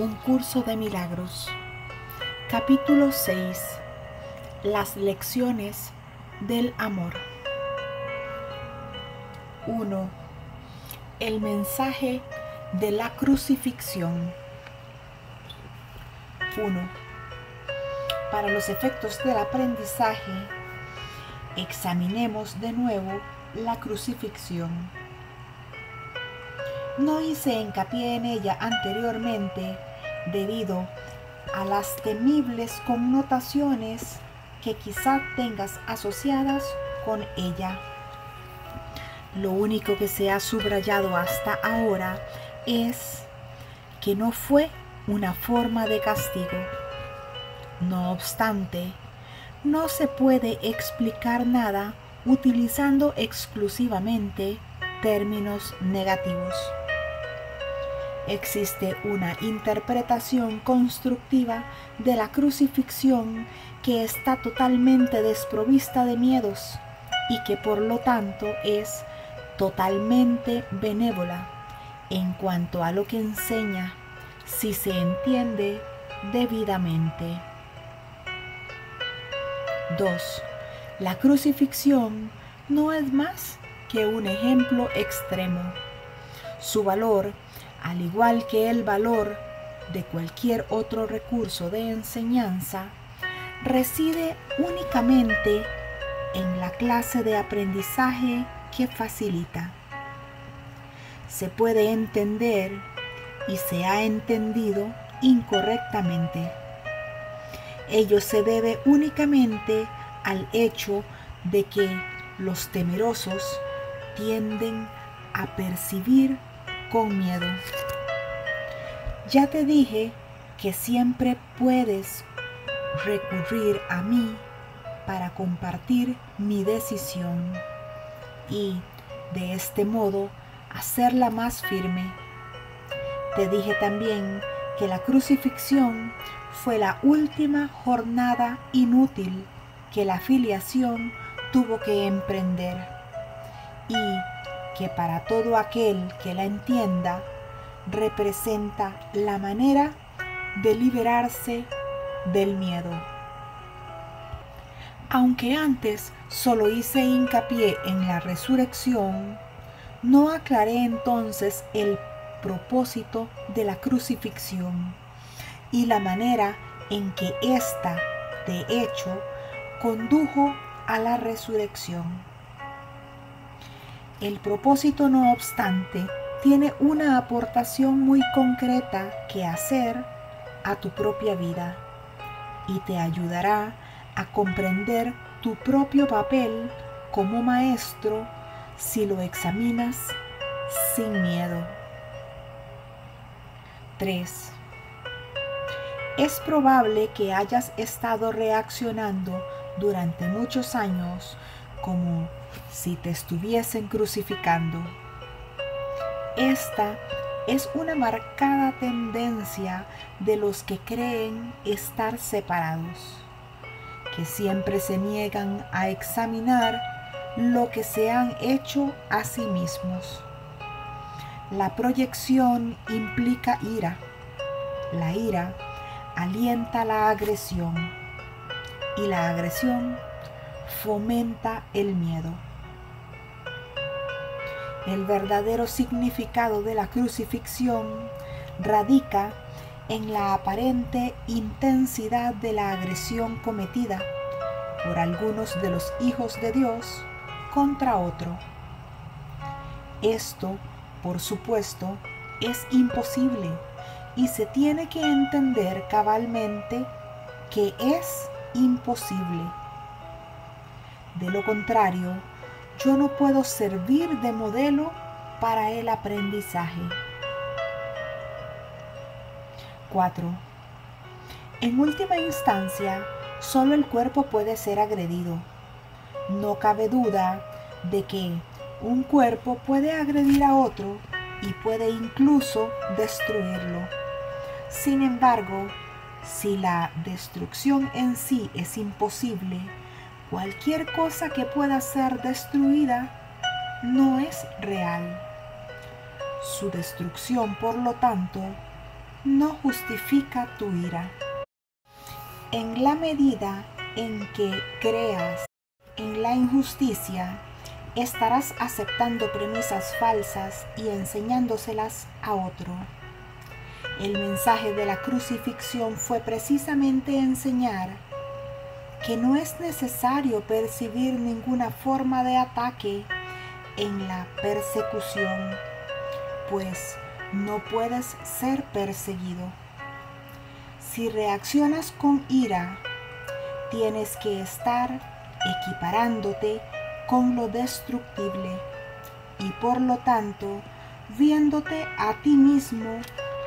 Un curso de milagros. Capítulo 6. Las lecciones del amor. 1. El mensaje de la crucifixión. 1. Para los efectos del aprendizaje, examinemos de nuevo la crucifixión. No hice hincapié en ella anteriormente debido a las temibles connotaciones que quizá tengas asociadas con ella. Lo único que se ha subrayado hasta ahora es que no fue una forma de castigo. No obstante, no se puede explicar nada utilizando exclusivamente términos negativos. Existe una interpretación constructiva de la crucifixión que está totalmente desprovista de miedos y que por lo tanto es totalmente benévola en cuanto a lo que enseña, si se entiende debidamente. 2. La crucifixión no es más que un ejemplo extremo. Su valor, al igual que el valor de cualquier otro recurso de enseñanza, reside únicamente en la clase de aprendizaje que facilita. Se puede entender y se ha entendido incorrectamente. Ello se debe únicamente al hecho de que los temerosos tienden a percibir con miedo. Ya te dije que siempre puedes recurrir a mí para compartir mi decisión y de este modo hacerla más firme. Te dije también que la crucifixión fue la última jornada inútil que la filiación tuvo que emprender y que para todo aquel que la entienda representa la manera de liberarse del miedo. Aunque antes solo hice hincapié en la resurrección, no aclaré entonces el propósito de la crucifixión y la manera en que ésta, de hecho, condujo a la resurrección. El propósito, no obstante, tiene una aportación muy concreta que hacer a tu propia vida y te ayudará a comprender tu propio papel como maestro si lo examinas sin miedo. 3. Es probable que hayas estado reaccionando durante muchos años como si te estuviesen crucificando. Esta es una marcada tendencia de los que creen estar separados, que siempre se niegan a examinar lo que se han hecho a sí mismos. La proyección implica ira. La ira alienta la agresión y la agresión fomenta el miedo. El verdadero significado de la crucifixión radica en la aparente intensidad de la agresión cometida por algunos de los hijos de Dios contra otro. Esto, por supuesto, es imposible y se tiene que entender cabalmente que es imposible. De lo contrario, yo no puedo servir de modelo para el aprendizaje. 4. En última instancia, solo el cuerpo puede ser agredido. No cabe duda de que un cuerpo puede agredir a otro y puede incluso destruirlo. Sin embargo, si la destrucción en sí es imposible, cualquier cosa que pueda ser destruida no es real. Su destrucción, por lo tanto, no justifica tu ira. En la medida en que creas en la injusticia, estarás aceptando premisas falsas y enseñándoselas a otro. El mensaje de la crucifixión fue precisamente enseñar que no es necesario percibir ninguna forma de ataque en la persecución, pues no puedes ser perseguido. Si reaccionas con ira, tienes que estar equiparándote con lo destructible y por lo tanto viéndote a ti mismo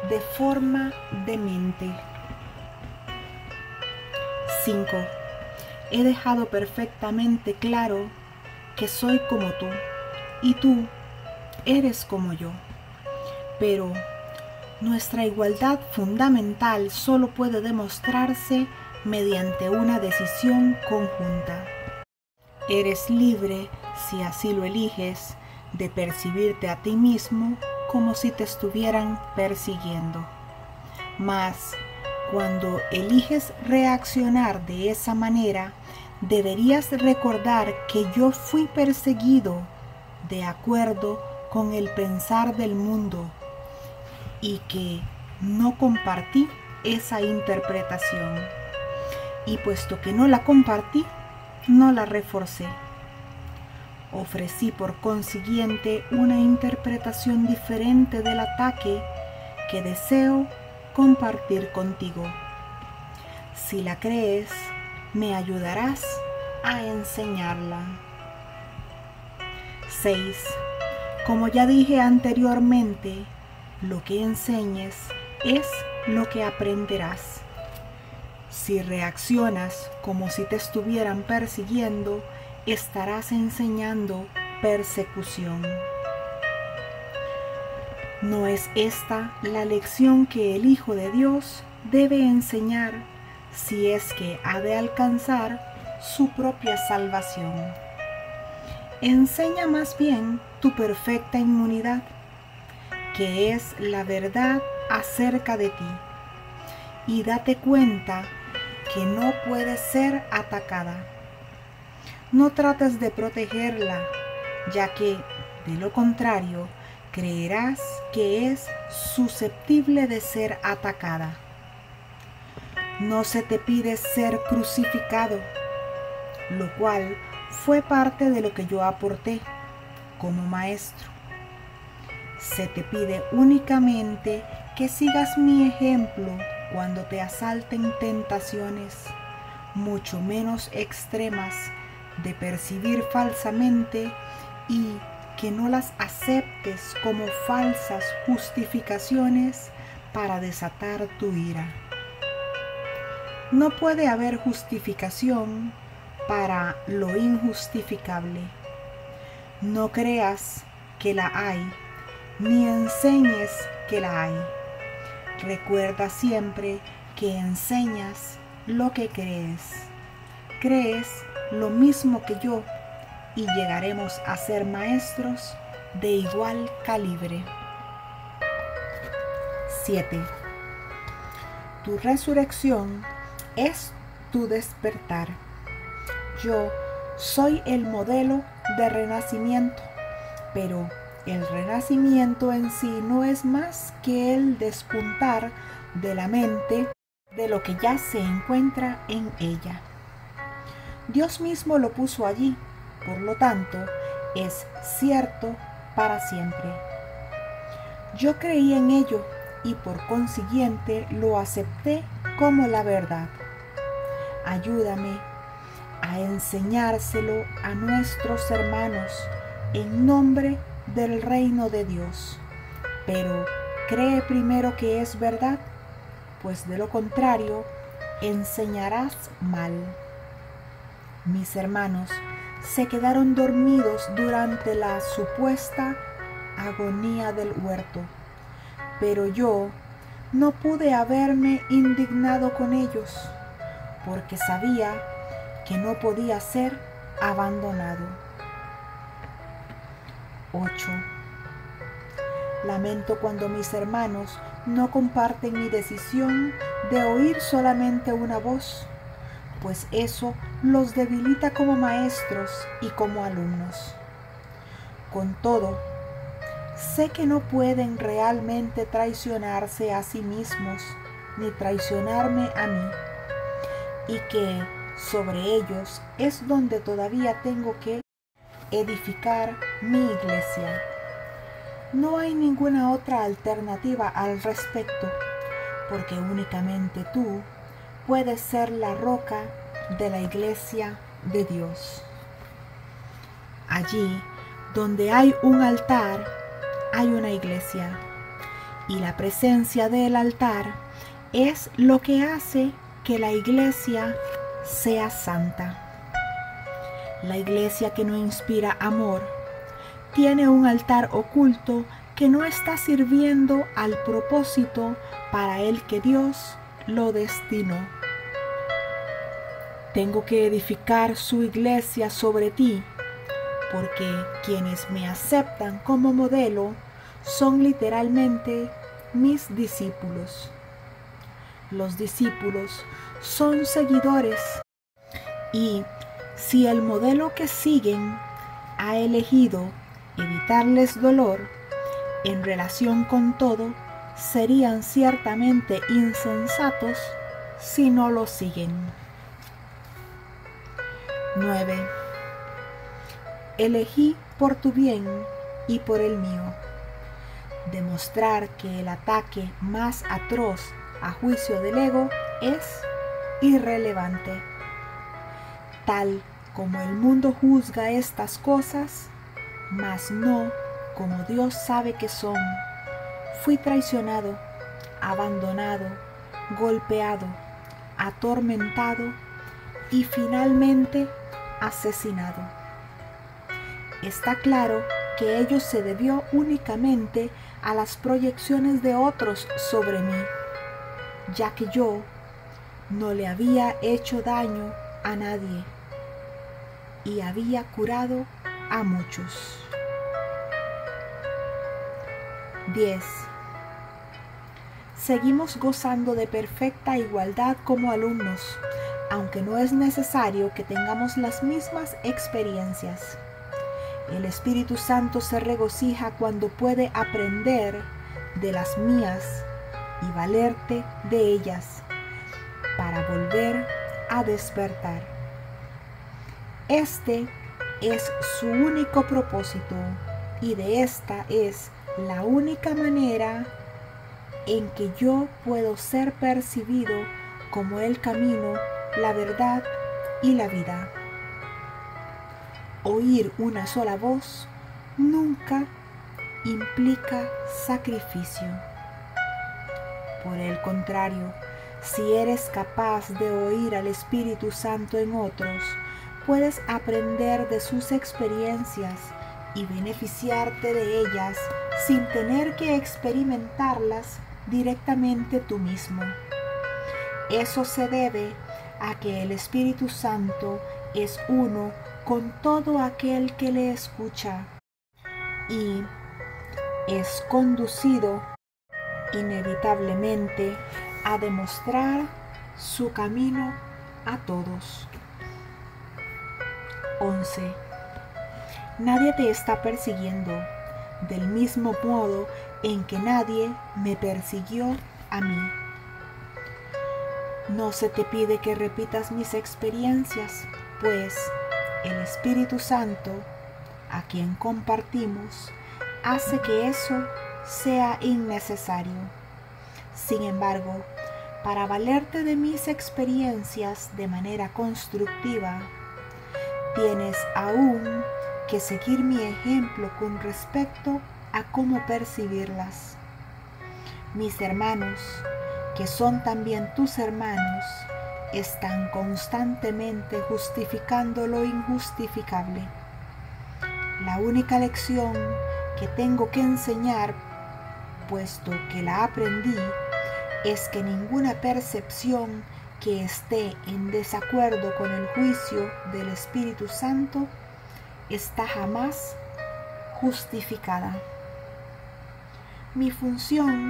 de forma demente. 5. He dejado perfectamente claro que soy como tú y tú eres como yo. Pero nuestra igualdad fundamental solo puede demostrarse mediante una decisión conjunta. Eres libre, si así lo eliges, de percibirte a ti mismo como si te estuvieran persiguiendo. Mas, cuando eliges reaccionar de esa manera, deberías recordar que yo fui perseguido de acuerdo con el pensar del mundo y que no compartí esa interpretación. Y puesto que no la compartí, no la reforcé. Ofrecí por consiguiente una interpretación diferente del ataque que deseo compartir contigo. Si la crees, me ayudarás a enseñarla. 6. Como ya dije anteriormente, lo que enseñes es lo que aprenderás. Si reaccionas como si te estuvieran persiguiendo, estarás enseñando persecución. ¿No es esta la lección que el Hijo de Dios debe enseñar si es que ha de alcanzar su propia salvación? Enseña más bien tu perfecta inmunidad, que es la verdad acerca de ti, y date cuenta que no puede ser atacada. No trates de protegerla, ya que, de lo contrario, creerás que es susceptible de ser atacada. No se te pide ser crucificado, lo cual fue parte de lo que yo aporté como maestro. Se te pide únicamente que sigas mi ejemplo cuando te asalten tentaciones, mucho menos extremas, de percibir falsamente y que no las aceptes como falsas justificaciones para desatar tu ira. No puede haber justificación para lo injustificable. No creas que la hay, ni enseñes que la hay. Recuerda siempre que enseñas lo que crees. Crees lo mismo que yo y llegaremos a ser maestros de igual calibre. 7. Tu resurrección es tu despertar. Yo soy el modelo de renacimiento, pero el renacimiento en sí no es más que el despuntar de la mente de lo que ya se encuentra en ella. Dios mismo lo puso allí, por lo tanto, es cierto para siempre. Yo creí en ello y por consiguiente lo acepté como la verdad. Ayúdame a enseñárselo a nuestros hermanos en nombre del reino de Dios. Pero cree primero que es verdad, pues de lo contrario enseñarás mal. Mis hermanos se quedaron dormidos durante la supuesta agonía del huerto, pero yo no pude haberme indignado con ellos, porque sabía que no podía ser abandonado. 8. Lamento cuando mis hermanos no comparten mi decisión de oír solamente una voz, pues eso los debilita como maestros y como alumnos. Con todo, sé que no pueden realmente traicionarse a sí mismos ni traicionarme a mí, y que sobre ellos es donde todavía tengo que edificar mi iglesia. No hay ninguna otra alternativa al respecto, porque únicamente tú puedes ser la roca de la iglesia de Dios. Allí donde hay un altar, hay una iglesia, y la presencia del altar es lo que hace que la iglesia sea santa. La iglesia que no inspira amor tiene un altar oculto que no está sirviendo al propósito para el que Dios lo destinó. Tengo que edificar su iglesia sobre ti, porque quienes me aceptan como modelo son literalmente mis discípulos. Los discípulos son seguidores, y si el modelo que siguen ha elegido evitarles dolor, en relación con todo, serían ciertamente insensatos si no lo siguen. 9. Elegí por tu bien y por el mío demostrar que el ataque más atroz a juicio del ego es irrelevante. Tal como el mundo juzga estas cosas, mas no como Dios sabe que son. Fui traicionado, abandonado, golpeado, atormentado y finalmente asesinado. Está claro que ello se debió únicamente a las proyecciones de otros sobre mí, ya que yo no le había hecho daño a nadie y había curado a muchos. 10. Seguimos gozando de perfecta igualdad como alumnos, aunque no es necesario que tengamos las mismas experiencias. El Espíritu Santo se regocija cuando puede aprender de las mías y valerte de ellas para volver a despertar. Este es su único propósito, y de esta es la única manera en que yo puedo ser percibido como el camino, la verdad y la vida. Oír una sola voz nunca implica sacrificio. Por el contrario, si eres capaz de oír al Espíritu Santo en otros, puedes aprender de sus experiencias y beneficiarte de ellas sin tener que experimentarlas directamente tú mismo. Eso se debe a que el Espíritu Santo es uno con todo aquel que le escucha y es conducido inevitablemente a demostrar su camino a todos. 11. Nadie te está persiguiendo del mismo modo en que nadie me persiguió a mí. No se te pide que repitas mis experiencias, pues el Espíritu Santo, a quien compartimos, hace que eso sea innecesario. Sin embargo, para valerte de mis experiencias de manera constructiva, tienes aún que seguir mi ejemplo con respecto a cómo percibirlas. Mis hermanos, que son también tus hermanos, están constantemente justificando lo injustificable. La única lección que tengo que enseñar, puesto que la aprendí, es que ninguna percepción que esté en desacuerdo con el juicio del Espíritu Santo está jamás justificada. Mi función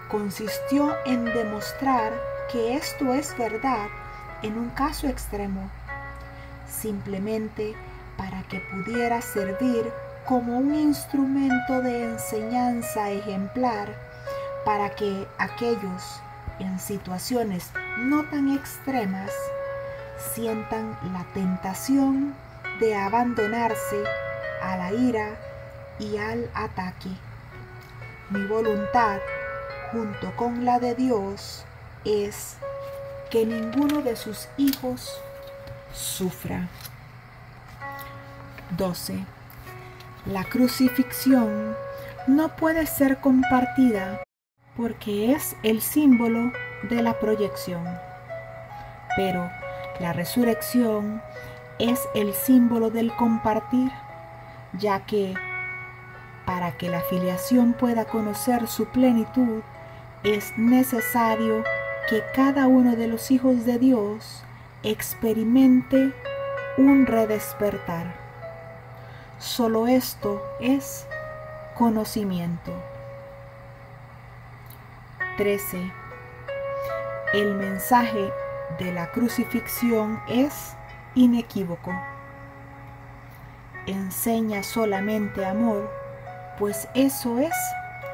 consistió en demostrar que esto es verdad en un caso extremo, simplemente para que pudiera servir como un instrumento de enseñanza ejemplar para que aquellos en situaciones no tan extremas sientan la tentación de abandonarse a la ira y al ataque. Mi voluntad, junto con la de Dios, es que ninguno de sus hijos sufra. 12. La crucifixión no puede ser compartida porque es el símbolo de la proyección, pero la resurrección es el símbolo del compartir, ya que para que la filiación pueda conocer su plenitud es necesario que cada uno de los hijos de Dios experimente un redespertar. Solo esto es conocimiento. 13. El mensaje de la crucifixión es inequívoco. Enseña solamente amor, pues eso es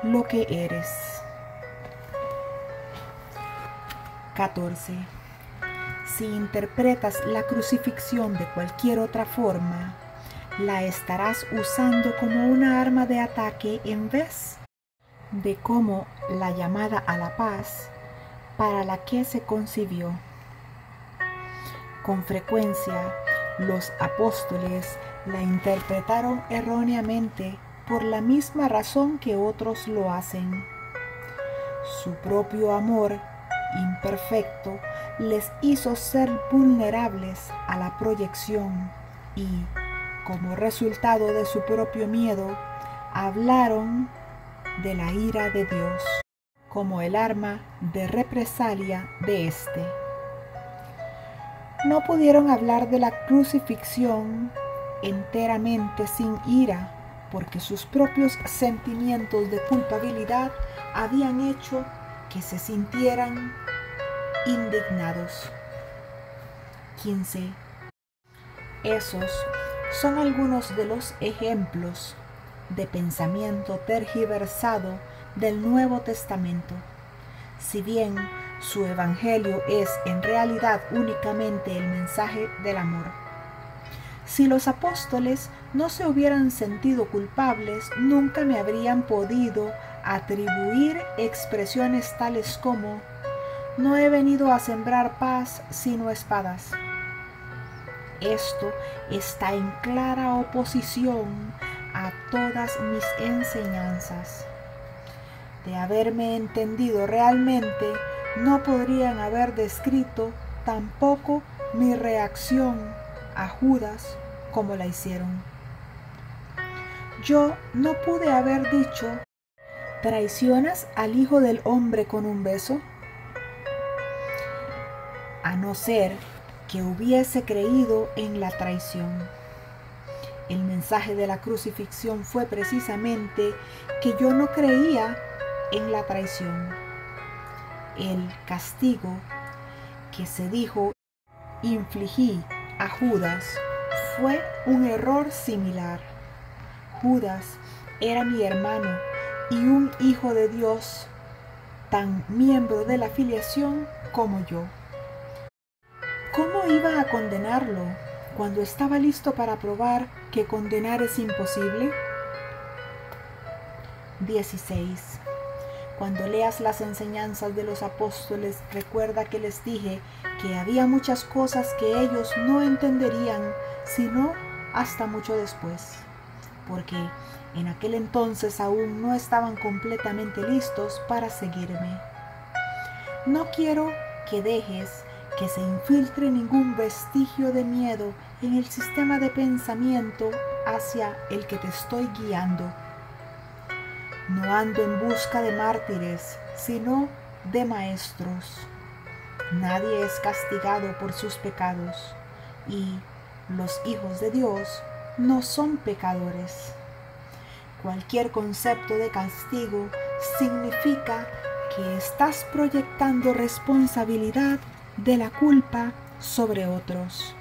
lo que eres. 14. Si interpretas la crucifixión de cualquier otra forma, la estarás usando como una arma de ataque en vez de como la llamada a la paz para la que se concibió. Con frecuencia, los apóstoles la interpretaron erróneamente por la misma razón que otros lo hacen. Su propio amor imperfecto les hizo ser vulnerables a la proyección y, como resultado de su propio miedo, hablaron de la ira de Dios como el arma de represalia de éste. No pudieron hablar de la crucifixión enteramente sin ira, porque sus propios sentimientos de culpabilidad habían hecho que se sintieran indignados. 15. Esos son algunos de los ejemplos de pensamiento tergiversado del Nuevo Testamento. Si bien su evangelio es en realidad únicamente el mensaje del amor. Si los apóstoles no se hubieran sentido culpables, nunca me habrían podido atribuir expresiones tales como: no he venido a sembrar paz sino espadas. Esto está en clara oposición a todas mis enseñanzas. De haberme entendido realmente, no podrían haber descrito tampoco mi reacción a Judas como la hicieron. Yo no pude haber dicho: ¿traicionas al Hijo del Hombre con un beso? A no ser que hubiese creído en la traición. El mensaje de la crucifixión fue precisamente que yo no creía en la traición. El castigo que se dijo infligí a Judas fue un error similar. Judas era mi hermano y un hijo de Dios, tan miembro de la filiación como yo. ¿Cómo iba a condenarlo cuando estaba listo para probar que condenar es imposible? 16. Cuando leas las enseñanzas de los apóstoles, recuerda que les dije que había muchas cosas que ellos no entenderían sino hasta mucho después, porque en aquel entonces aún no estaban completamente listos para seguirme. No quiero que dejes que se infiltre ningún vestigio de miedo en el sistema de pensamiento hacia el que te estoy guiando. No ando en busca de mártires, sino de maestros. Nadie es castigado por sus pecados, y los hijos de Dios no son pecadores. Cualquier concepto de castigo significa que estás proyectando responsabilidad de la culpa sobre otros,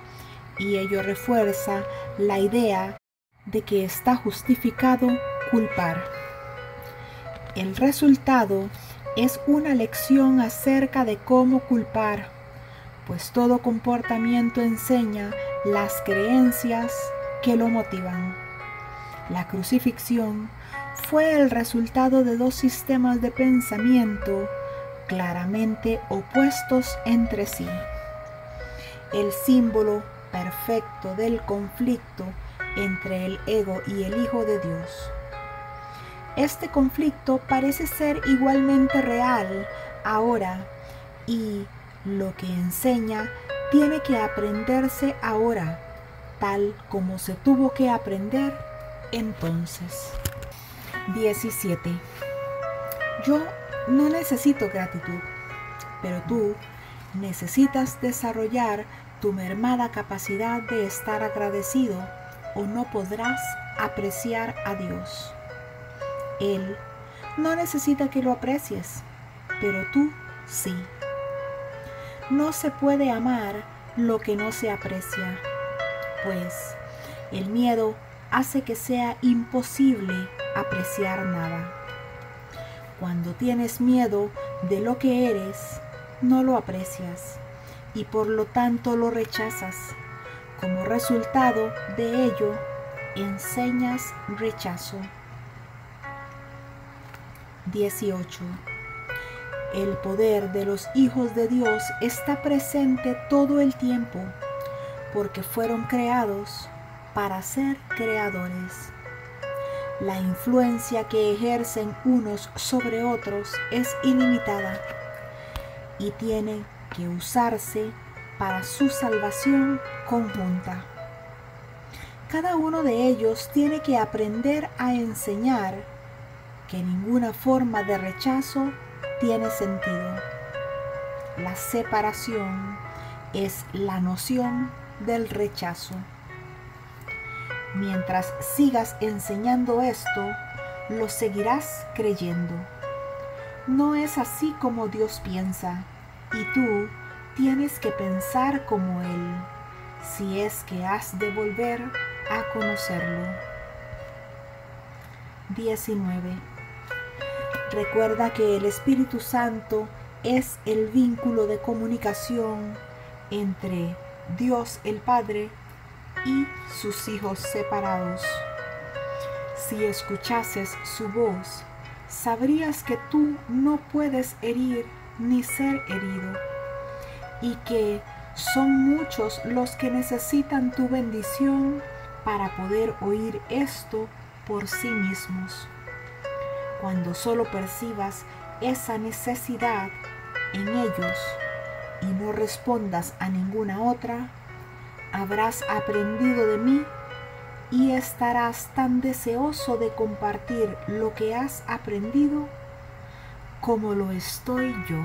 y ello refuerza la idea de que está justificado culpar. El resultado es una lección acerca de cómo culpar, pues todo comportamiento enseña las creencias que lo motivan. La crucifixión fue el resultado de dos sistemas de pensamiento claramente opuestos entre sí. El símbolo perfecto del conflicto entre el ego y el Hijo de Dios. Este conflicto parece ser igualmente real ahora, y lo que enseña tiene que aprenderse ahora, tal como se tuvo que aprender entonces. 17. Yo no necesito gratitud, pero tú necesitas desarrollar tu mermada capacidad de estar agradecido, o no podrás apreciar a Dios. Él no necesita que lo aprecies, pero tú sí. No se puede amar lo que no se aprecia, pues el miedo hace que sea imposible apreciar nada. Cuando tienes miedo de lo que eres, no lo aprecias y por lo tanto lo rechazas. Como resultado de ello, enseñas rechazo. 18. El poder de los hijos de Dios está presente todo el tiempo, porque fueron creados para ser creadores. La influencia que ejercen unos sobre otros es ilimitada y tiene que usarse para su salvación conjunta. Cada uno de ellos tiene que aprender a enseñar que ninguna forma de rechazo tiene sentido. La separación es la noción del rechazo. Mientras sigas enseñando esto, lo seguirás creyendo. No es así como Dios piensa, y tú tienes que pensar como Él, si es que has de volver a conocerlo. 19. Recuerda que el Espíritu Santo es el vínculo de comunicación entre Dios el Padre y sus hijos separados. Si escuchases su voz, sabrías que tú no puedes herir ni ser herido, y que son muchos los que necesitan tu bendición para poder oír esto por sí mismos. Cuando solo percibas esa necesidad en ellos y no respondas a ninguna otra, habrás aprendido de mí y estarás tan deseoso de compartir lo que has aprendido como lo estoy yo.